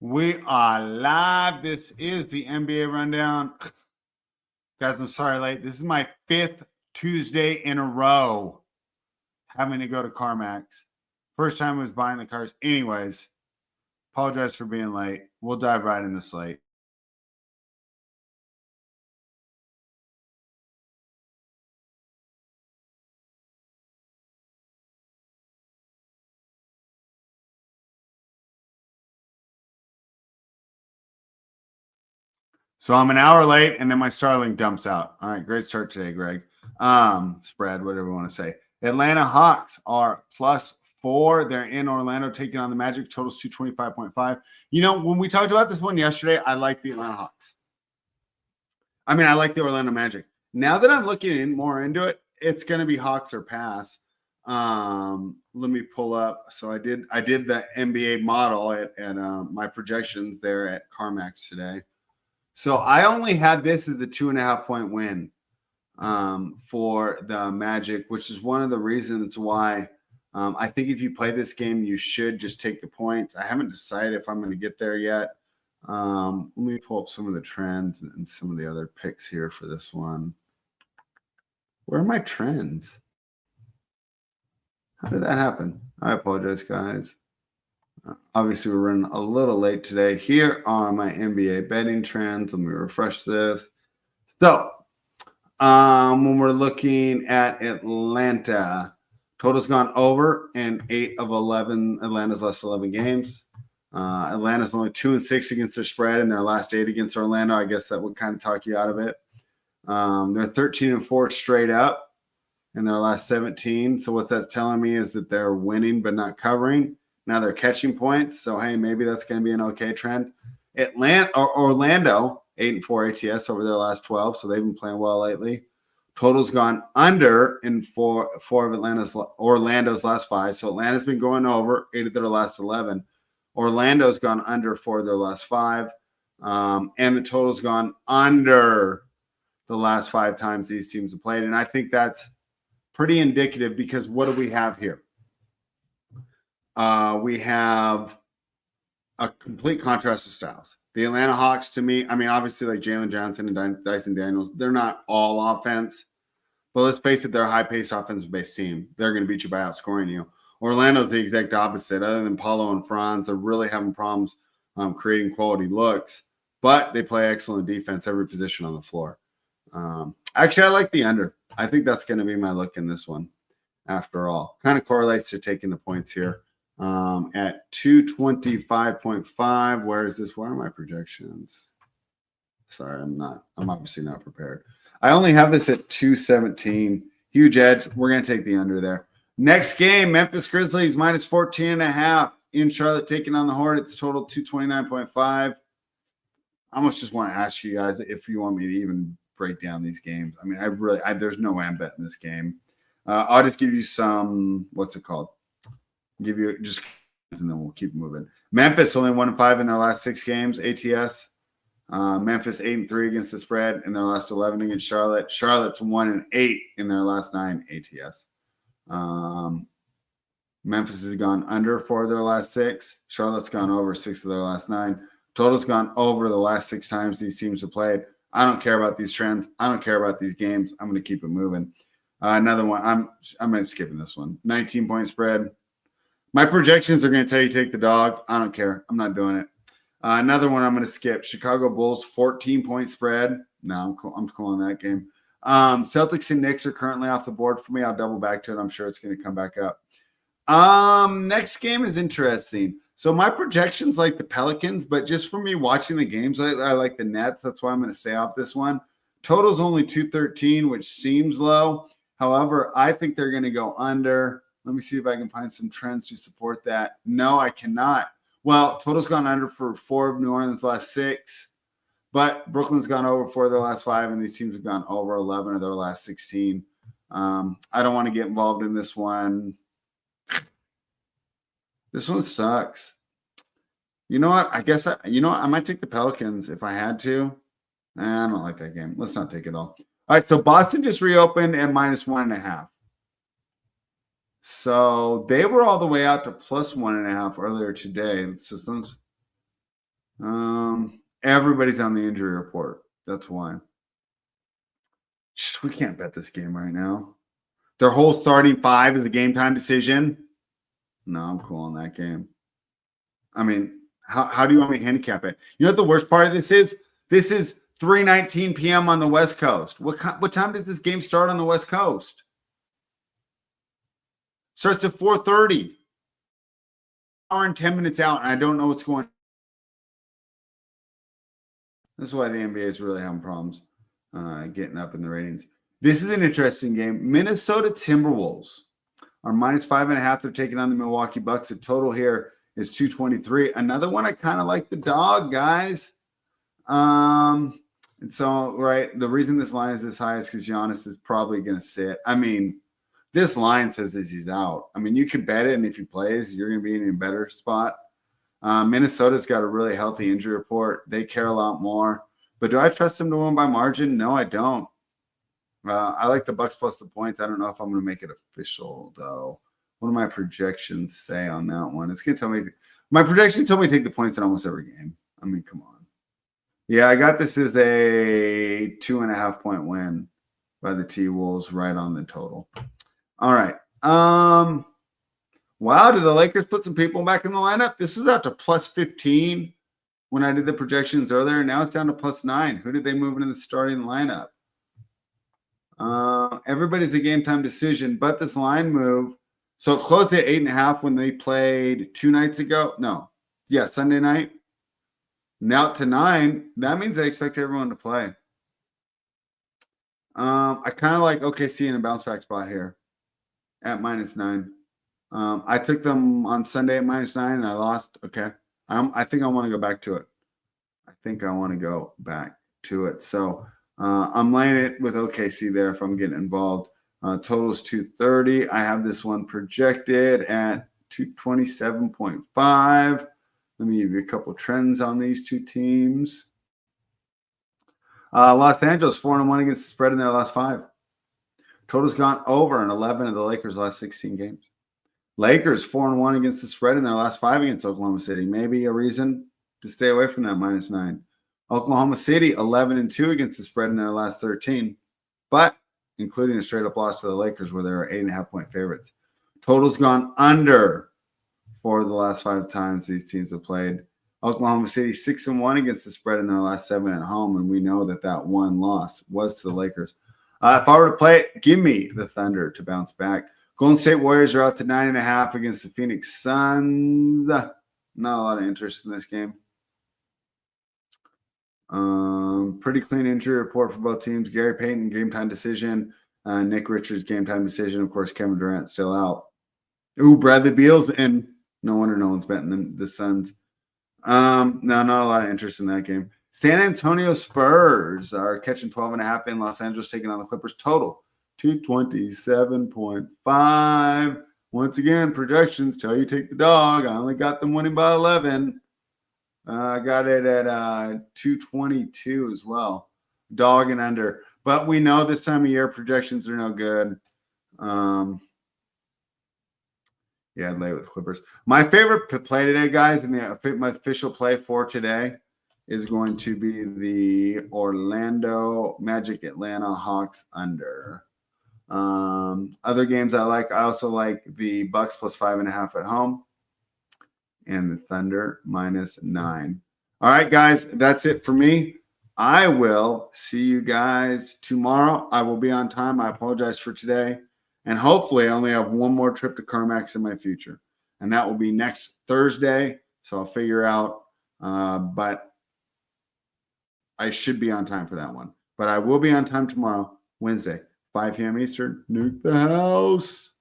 We are live. This is the NBA Rundown. Guys, I'm sorry late. This is my 5th Tuesday in a row having to go to CarMax. First time I was buying the cars. Anyways, apologize for being late. We'll dive right in the slate. So I'm an hour late, and then my Starlink dumps out. All right, great start today, Greg. Spread, whatever you want to say. Atlanta Hawks are +4. They're in Orlando taking on the Magic. Totals 225.5. You know, when we talked about this one yesterday, I like the Atlanta Hawks. I mean, I like the Orlando Magic. Now that I'm looking more into it, it's going to be Hawks or pass. Let me pull up. So I did the NBA model at my projections there at CarMax today. So I only had this as a 2.5 point win for the Magic, which is one of the reasons why I think if you play this game, you should just take the points. I haven't decided if I'm going to get there yet. Let me pull up some of the trends and some of the other picks here for this one. Where are my trends? How did that happen? I apologize, guys. Obviously, we're running a little late today. Here are my NBA betting trends. Let me refresh this. So, when we're looking at Atlanta, total's gone over in 8 of 11. Atlanta's last 11 games. Atlanta's only 2-6 against their spread in their last 8 against Orlando. I guess that would kind of talk you out of it. They're 13-4 straight up in their last 17. So what that's telling me is that they're winning but not covering. Now they're catching points. So, hey, maybe that's going to be an okay trend. Orlando, 8-4 ATS over their last 12. So they've been playing well lately. Total's gone under in four of Orlando's last 5. So Atlanta's been going over 8 of their last 11. Orlando's gone under 4 of their last 5. And the total's gone under the last 5 times these teams have played. And I think that's pretty indicative because what do we have here? We have a complete contrast of styles. The Atlanta Hawks, to me, I mean, obviously like Jalen Johnson and Dyson Daniels, they're not all offense. But let's face it, they're a high-paced offensive-based team. They're going to beat you by outscoring you. Orlando's the exact opposite. Other than Paulo and Franz, they're really having problems creating quality looks. But they play excellent defense every position on the floor. Actually, I like the under. I think that's going to be my look in this one, after all. Kind of correlates to taking the points here. At 225.5. Where is this? Where are my projections? Sorry, I'm obviously not prepared. I only have this at 217. Huge edge. We're going to take the under there. Next game, Memphis Grizzlies minus 14.5 in Charlotte taking on the Hornets. Total 229.5. I almost just want to ask you guys if you want me to even break down these games. I mean, there's no way I'm betting this game. I'll just give you some, what's it called? Give you just, and then we'll keep moving. Memphis only 1-5 in their last 6 games, ATS. Memphis 8-3 against the spread in their last 11 against Charlotte. Charlotte's 1-8 in their last 9 ATS. Memphis has gone under 4 of their last 6. Charlotte's gone over 6 of their last 9. Total's gone over the last 6 times these teams have played. I don't care about these trends. I don't care about these games. I'm going to keep it moving. Another one. I'm skipping this one. 19-point spread. My projections are going to tell you take the dog. I don't care. I'm not doing it. Another one I'm going to skip. Chicago Bulls 14-point spread. No, I'm cool on that game. Celtics and Knicks are currently off the board for me. I'll double back to it. I'm sure it's going to come back up. Next game is interesting. So my projections like the Pelicans, but just for me watching the games, I like the Nets. That's why I'm going to stay off this one. Total's only 213, which seems low. However, I think they're going to go under. Let me see if I can find some trends to support that. No, I cannot. Well, total's gone under for 4 of New Orleans' last 6, but Brooklyn's gone over 4 of their last 5, and these teams have gone over 11 of their last 16. I don't want to get involved in this one. This one sucks. You know what? I might take the Pelicans if I had to. I don't like that game. Let's not take it all. All right, so Boston just reopened at minus 1.5. So they were all the way out to plus 1.5 earlier today. Systems. Everybody's on the injury report. That's why. We can't bet this game right now. Their whole starting five is a game time decision. No, I'm cool on that game. I mean, how do you want me to handicap it? You know what the worst part of this is? This is 3:19 p.m. on the West Coast. What time does this game start on the West Coast? Starts at 4:30. Hour and 10 minutes out, and I don't know what's going on. That's why the NBA is really having problems getting up in the ratings. This is an interesting game. Minnesota Timberwolves are -5.5. They're taking on the Milwaukee Bucks. The total here is 223. Another one I kind of like the dog, guys. And so, right, the reason this line is this high is because Giannis is probably going to sit. I mean, this line says that he's out. I mean, you can bet it, and if he plays, you're going to be in a better spot. Minnesota's got a really healthy injury report. They care a lot more. But do I trust them to win by margin? No, I don't. I like the Bucks plus the points. I don't know if I'm going to make it official, though. What do my projections say on that one? It's going to tell me. My projection told me to take the points in almost every game. I mean, come on. Yeah, I got this as a 2.5-point win by the T-Wolves right on the total. All right. Wow, did the Lakers put some people back in the lineup? This is out to +15 when I did the projections earlier. Now it's down to +9. Who did they move into the starting lineup? Everybody's a game time decision, but this line move. So it closed at 8.5 when they played 2 nights ago. No. Yeah, Sunday night. Now to 9. That means they expect everyone to play. I kind of like OKC in a bounce back spot here at -9. I took them on Sunday at -9 and I lost. Okay. I think I want to go back to it. So I'm laying it with OKC there if I'm getting involved. Totals 230. I have this one projected at 227.5. Let me give you a couple trends on these two teams. Los Angeles 4-1 against the spread in their last 5. Total's gone over in 11 of the Lakers' last 16 games. Lakers 4-1 against the spread in their last 5 against Oklahoma City. Maybe a reason to stay away from that -9. Oklahoma City 11-2 against the spread in their last 13, but including a straight up loss to the Lakers where they were 8.5-point favorites. Total's gone under 4 of the last 5 times these teams have played. Oklahoma City 6-1 against the spread in their last 7 at home, and we know that one loss was to the Lakers. If I were to play it, give me the Thunder to bounce back. Golden State Warriors are out to 9.5 against the Phoenix Suns. Not a lot of interest in this game. Pretty clean injury report for both teams. Gary Payton, game time decision. Nick Richards, game time decision. Of course, Kevin Durant still out. Ooh, Bradley Beal's in. No wonder no one's betting the Suns. No, not a lot of interest in that game. San Antonio Spurs are catching 12.5 in. Los Angeles taking on the Clippers. Total 227.5. Once again, projections tell you take the dog. I only got them winning by 11. I got it at 222 as well. Dog and under. But we know this time of year projections are no good. Yeah, I'd lay with Clippers. My favorite play today, guys, and my official play for today is going to be the Orlando Magic Atlanta Hawks under. Other games I like, I also like the Bucks plus 5.5 at home and the Thunder -9. All right, guys, that's it for me. I will see you guys tomorrow. I will be on time. I apologize for today. And hopefully I only have one more trip to CarMax in my future. And that will be next Thursday. So I'll figure out. But I should be on time for that one. But I will be on time tomorrow, Wednesday, 5 p.m. Eastern. Nuke the house.